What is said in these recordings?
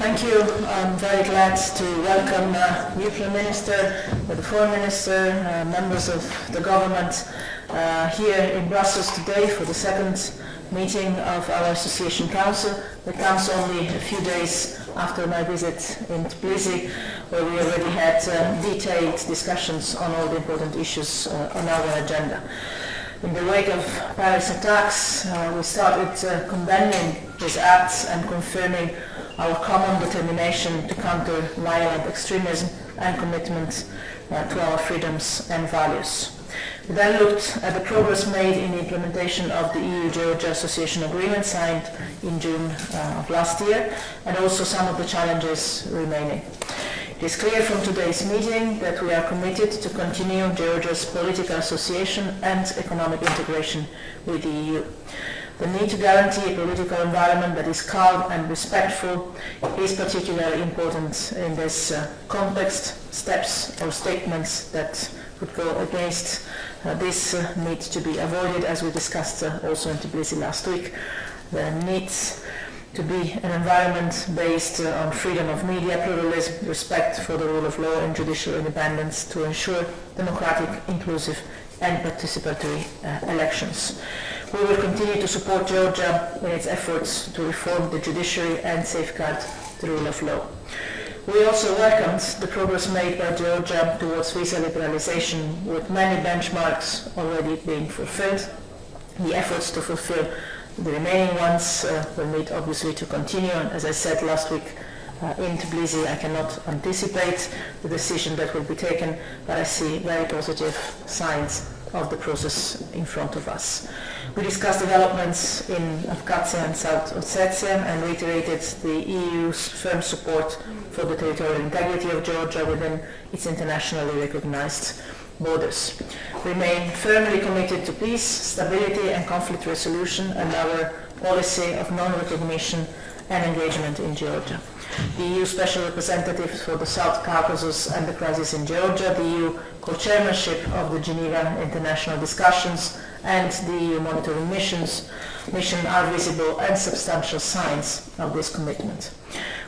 Thank you. I'm very glad to welcome you, Prime Minister, the Foreign Minister, members of the government here in Brussels today for the second meeting of our Association Council. It comes only a few days after my visit in Tbilisi, where we already had detailed discussions on all the important issues on our agenda. In the wake of Paris attacks, we started condemning these acts and confirming our common determination to counter violent extremism and commitment to our freedoms and values. We then looked at the progress made in the implementation of the EU-Georgia Association Agreement signed in June of last year, and also some of the challenges remaining. It is clear from today's meeting that we are committed to continue Georgia's political association and economic integration with the EU. The need to guarantee a political environment that is calm and respectful is particularly important in this context. Steps or statements that would go against this need to be avoided, as we discussed also in Tbilisi last week. There needs to be an environment based on freedom of media, pluralism, respect for the rule of law and judicial independence to ensure democratic, inclusive and participatory elections. We will continue to support Georgia in its efforts to reform the judiciary and safeguard the rule of law. We also welcomed the progress made by Georgia towards visa liberalization, with many benchmarks already being fulfilled. The efforts to fulfill the remaining ones will need obviously to continue, and as I said last week in Tbilisi, I cannot anticipate the decision that will be taken, but I see very positive signs of the process in front of us. We discussed developments in Abkhazia and South Ossetia and reiterated the EU's firm support for the territorial integrity of Georgia within its internationally recognized borders. We remain firmly committed to peace, stability and conflict resolution and our policy of non-recognition and engagement in Georgia. The EU Special Representative for the South Caucasus and the crisis in Georgia, the EU co-chairmanship of the Geneva International Discussions and the EU monitoring mission are visible and substantial signs of this commitment.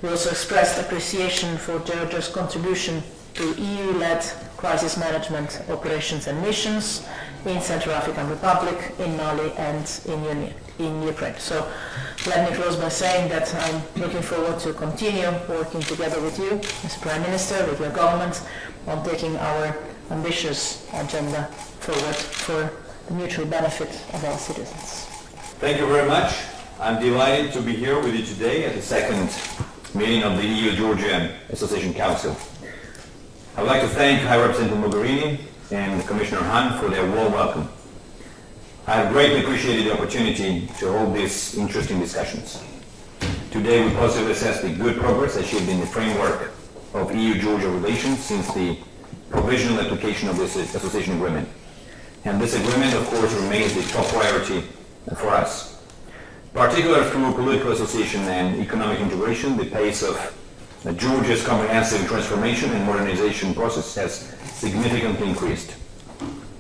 We also expressed appreciation for Georgia's contribution to EU-led crisis management operations and missions in Central African Republic, in Mali and in Ukraine. So let me close by saying that I'm looking forward to continue working together with you, Mr. Prime Minister, with your government, on taking our ambitious agenda forward for the mutual benefit of our citizens. Thank you very much. I'm delighted to be here with you today at the second meeting of the EU-Georgia Association Council. I would like to thank High Representative Mogherini and Commissioner Hahn for their warm welcome. I have greatly appreciated the opportunity to hold these interesting discussions. Today we positively assess the good progress achieved in the framework of EU-Georgia relations since the provisional application of this association agreement. And this agreement, of course, remains the top priority for us. Particularly through political association and economic integration, the pace of Georgia's comprehensive transformation and modernization process has significantly increased.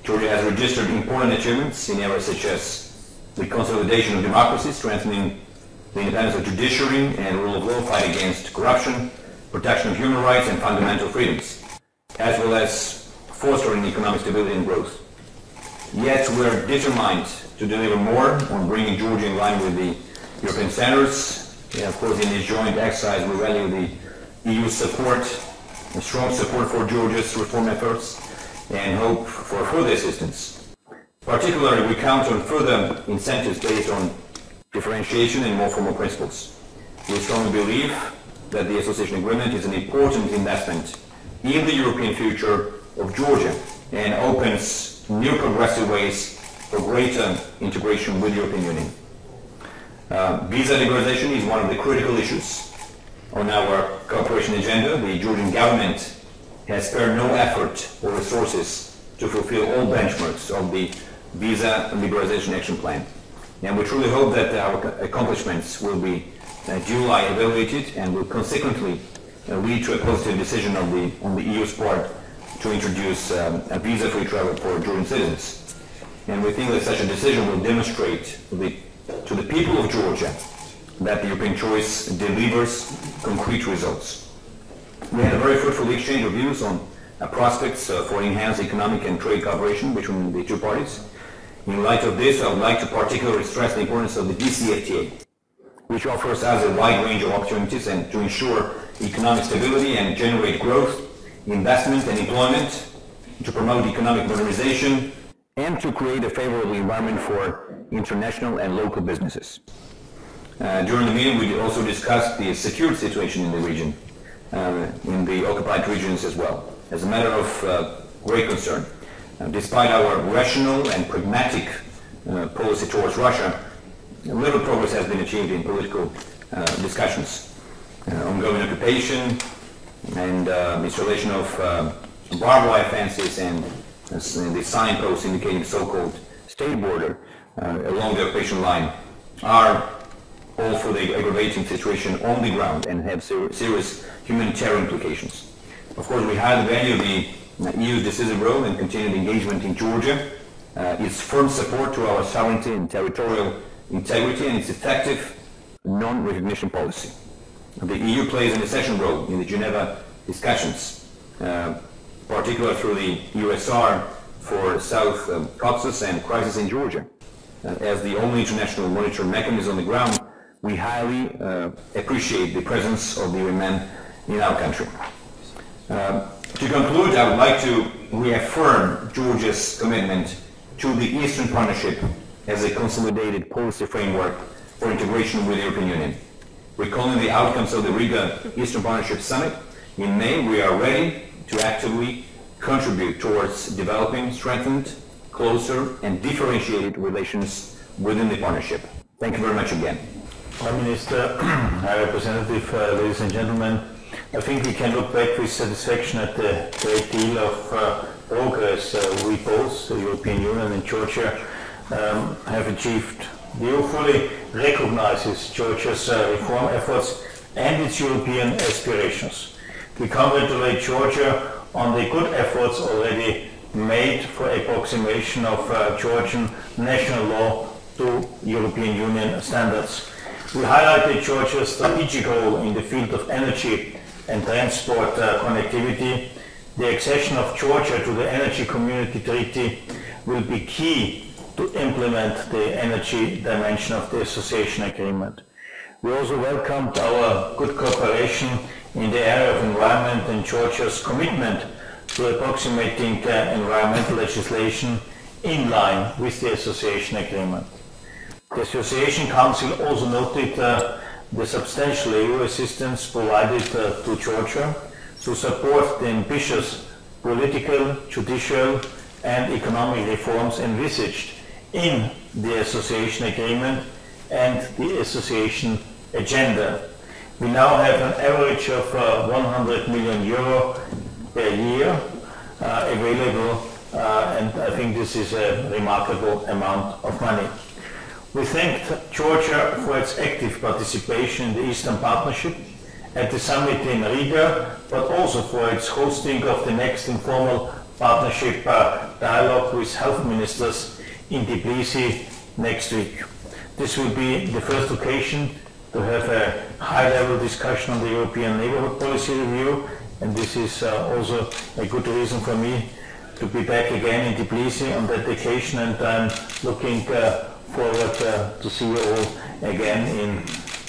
Georgia has registered important achievements in areas such as the consolidation of democracy, strengthening the independence of judiciary and rule of law, fight against corruption, protection of human rights and fundamental freedoms, as well as fostering economic stability and growth. Yet we are determined to deliver more on bringing Georgia in line with the European standards. And of course, in this joint exercise, we value the EU's support, and strong support for Georgia's reform efforts, and hope for further assistance. Particularly, we count on further incentives based on differentiation and more formal principles. We strongly believe that the association agreement is an important investment in the European future of Georgia and opens new progressive ways for greater integration with the European Union. Visa liberalization is one of the critical issues on our cooperation agenda. The Georgian government has spared no effort or resources to fulfill all benchmarks of the Visa Liberalization Action Plan. And we truly hope that our accomplishments will be duly evaluated and will consequently lead to a positive decision on the EU's part to introduce a visa-free travel for Georgian citizens. And we think that such a decision will demonstrate to the people of Georgia that the European choice delivers concrete results. We had a very fruitful exchange of views on prospects for enhanced economic and trade cooperation between the two parties. In light of this, I would like to particularly stress the importance of the DCFTA, which offers us a wide range of opportunities and to ensure economic stability and generate growth, investment and employment, to promote economic modernization, and to create a favorable environment for international and local businesses. During the meeting, we also discussed the security situation in the region, in the occupied regions as well, as a matter of great concern. Despite our rational and pragmatic policy towards Russia, little progress has been achieved in political discussions. Ongoing occupation and installation of barbed wire fences and the signposts indicating the so-called state border along the occupation line are all for the aggravating situation on the ground and have serious humanitarian implications. Of course, we highly value the EU's decisive role and continued engagement in Georgia, its firm support to our sovereignty and territorial integrity, and its effective non-recognition policy. The EU plays an essential role in the Geneva discussions, particularly through the USR for South Caucasus and crisis in Georgia. As the only international monitoring mechanism on the ground, we highly appreciate the presence of the UN in our country. To conclude, I would like to reaffirm Georgia's commitment to the Eastern Partnership as a consolidated policy framework for integration with the European Union. Recalling the outcomes of the Riga Eastern Partnership Summit in May, we are ready to actively contribute towards developing strengthened, closer and differentiated relations within the partnership. Thank you very much again. Prime Minister, High Representative, ladies and gentlemen, I think we can look back with satisfaction at the great deal of progress we both, the European Union and Georgia, have achieved. The EU fully recognizes Georgia's reform efforts and its European aspirations. We congratulate Georgia on the good efforts already made for approximation of Georgian national law to European Union standards. We highlighted Georgia's strategic role in the field of energy and transport connectivity. The accession of Georgia to the Energy Community Treaty will be key to implement the energy dimension of the association agreement. We also welcomed our good cooperation in the area of environment and Georgia's commitment to approximating environmental legislation in line with the association agreement. The Association Council also noted the substantial EU assistance provided to Georgia to support the ambitious political, judicial and economic reforms envisaged in the association agreement and the association agenda. We now have an average of 100 million euro per year available, and I think this is a remarkable amount of money. We thanked Georgia for its active participation in the Eastern Partnership at the summit in Riga, but also for its hosting of the next informal partnership dialogue with health ministers in Tbilisi next week. This will be the first occasion to have a high-level discussion on the European Neighbourhood Policy Review, and this is also a good reason for me to be back again in Tbilisi on that occasion, and I'm looking forward to see you all again in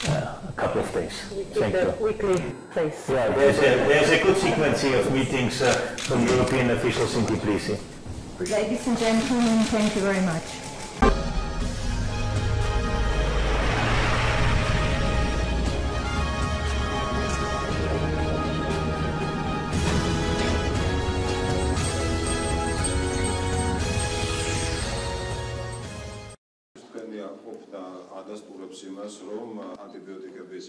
a couple of days. Thank you. Weekly place. Yeah, there's a good sequence here of meetings from European officials in Tbilisi. Ladies and gentlemen, thank you very much. ადასტურებს იმას, რომ ანტიბიოტიკების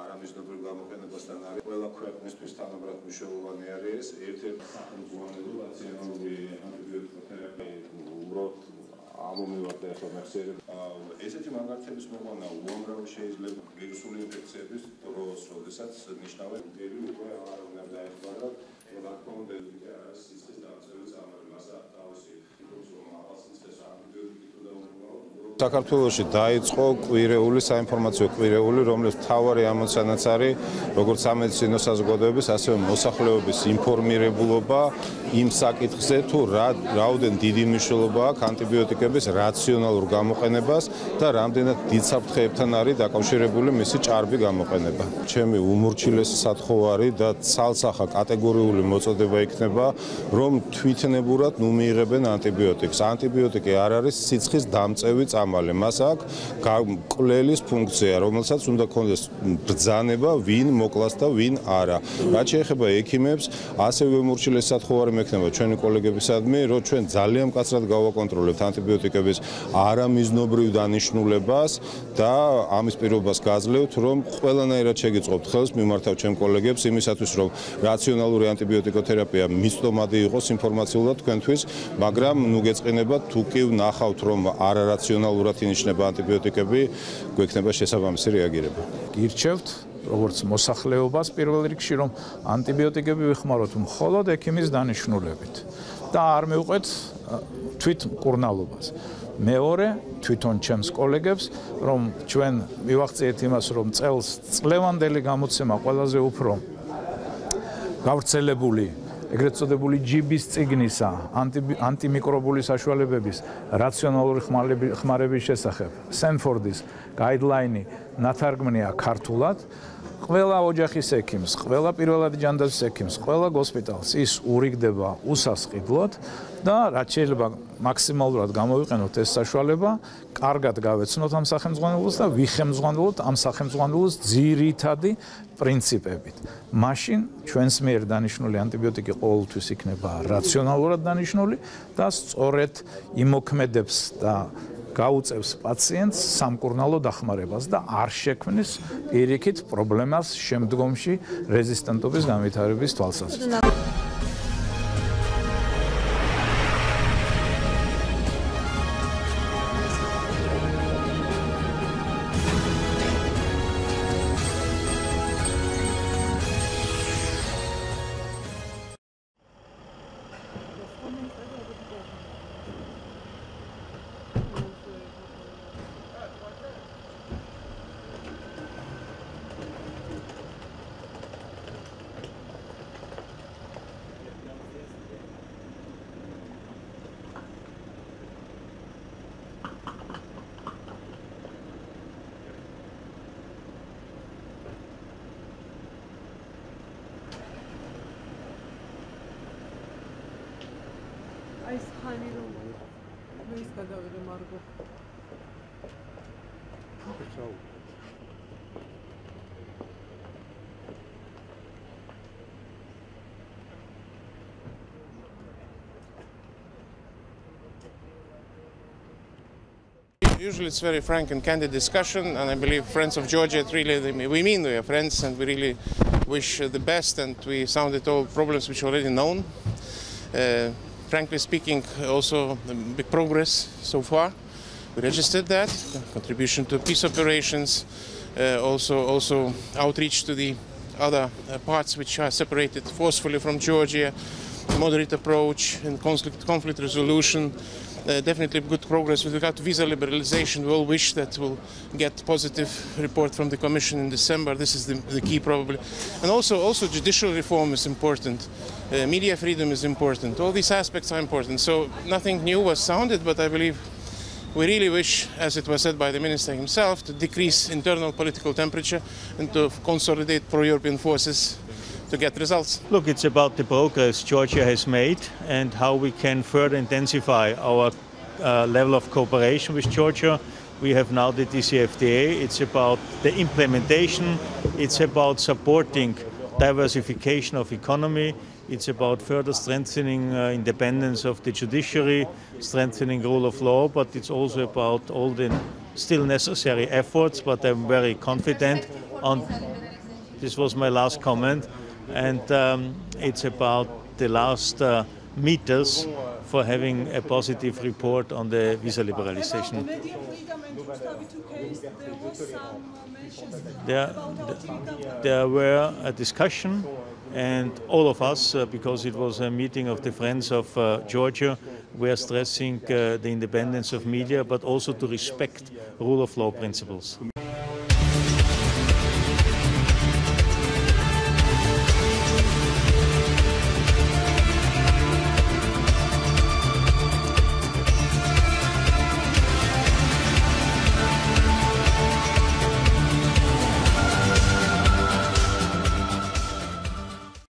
არამიზნობრივ გამოყენებასთან არის ყველა ქვეყნისთვის თანაბრად მნიშვნელოვანი არის ერთ-ერთი სახელმწიფო პაციენტური ანტიბიოტიკოთერაპია უბრალოდ ამომივარდა ახლა მეხსიერება. ესეთი მაგალითების მოყვანა უამრავი შეიძლება ვირუსული ინფექციების დროს, როდესაც ნიშნავენ მტერი უკვე არ უნდა დაეხმაროთ საქართველოში დაიწყო კვირეული საინფორმაციო კვირეული, რომლის მთავარი ამოცანაც არის როგორც სამედიცინო საზოგადოების, ასევე მოსახლეობის ინფორმირებულობა იმ საკითხზე, თუ რაოდენ დიდი მნიშვნელობა აქვს ანტიბიოტიკების რაციონალურ გამოყენებას და რამდენად დიდ საფრთხეებთან არის დაკავშირებული მისი ჭარბი გამოყენება. ჩემი უმორჩილესი სათხოვარი და ცალსახა კატეგორიული მოწოდება იქნება, რომ თვითნებურად მიიღებენ ანტიბიოტიკს. ანტიბიოტიკი არ არის სიცხის დამწევი წამალი, მას აქვს კვლელის ფუნქცია, რომელსაც უნდა ქონდეს ბრძანება, ვინ მოკლას და ვინ არა. რაც შეეხება ექიმებს, ასევე უმორჩილესი სათხოვარი მექნება ჩვენი კოლეგებისადმი, რომ ჩვენ ძალიან მკაცრად გავაკონტროლებთ ანტიბიოტიკების არამიზნობრივ დანიშნულებას და ამის პირობას გაძლევთ, რომ ყველანაირად შეგიწყობთ ხელს მიმართავ ჩემ კოლეგებს იმისათვის, რომ რაციონალური ანტიბიოტიკოთერაპია მისწომადი იყოს ინფორმაციულად თქვენთვის, მაგრამ ნუ გეწყინებათ, თუ კი ვნახავთ, რომ არარაციონალურად ინიშნება ანტიბიოტიკები, გვექნება შესაბამისი რეაგირება. გირჩევთ როგორც მოსახლეობას პირველ რიგში, რომ ანტიბიოტიკები ვიხმაროთ მხოლოდ ექიმის დანიშნულებით და არ მივყვეთ თვით მკურნალობას. მეორე, თვითონ ჩემს კოლეგებს, რომ ჩვენ მივახციეთ იმას, რომ წელს წლევანდელი გამოცემა ყველაზე უფრო გავრცელებული ეგრეთ წოდებული ჯიბის წიგნისა ანტიმიკრობული საშუალებების რაციონალური ხმარების შესახებ სენფორდის გაიდლაინი ნათარგმნია ქართულად. ყველა ოჯახის ექიმს, ყველა პირველადი ჯანდაცვის ექიმს, ყველა გოსპიტალს ის ურიგდება უსასყიდლოდ და რაც შეიძლება მაქსიმალურად გამოვიყენოთ ეს საშუალება, კარგად გავეცნოთ ამ სახელმძღვანელოს და ვიხემძღვანელოთ ამ სახელმძღვანელოს ძირითადი პრინციპებით. მაშინ ჩვენს მიერ დანიშნული ანტიბიოტიკი ყოველთვის იქნება რაციონალურად დანიშნული და სწორედ იმოქმედებს და გაუწევს პაციენტს სამკურნალო დახმარებას და არ შექმნის პირიქით პრობლემას შემდგომში რეზისტენტობის განვითარების თვალსაზრისით. Usually it's very frank and candid discussion, and I believe Friends of Georgia, we mean we are friends, and we really wish the best, and we sounded all problems which are already known. Frankly speaking, also big progress so far. We registered that, contribution to peace operations, also outreach to the other parts which are separated forcefully from Georgia, moderate approach in conflict resolution. Definitely good progress with regard to visa liberalization. We all wish that we'll get positive report from the Commission in December. This is the key probably. And also judicial reform is important. Media freedom is important. All these aspects are important. So nothing new was sounded, but I believe we really wish, as it was said by the Minister himself, to decrease internal political temperature and to consolidate pro-European forces to get results. Look, it's about the progress Georgia has made and how we can further intensify our level of cooperation with Georgia. We have now the DCFTA. It's about the implementation. It's about supporting diversification of economy. It's about further strengthening independence of the judiciary, strengthening rule of law, but it's also about all the still necessary efforts. But I'm very confident on, this was my last comment, and it's about the last meters for having a positive report on the visa liberalization. There were a discussion And all of us, because it was a meeting of the Friends of Georgia, were stressing the independence of media, but also to respect rule of law principles.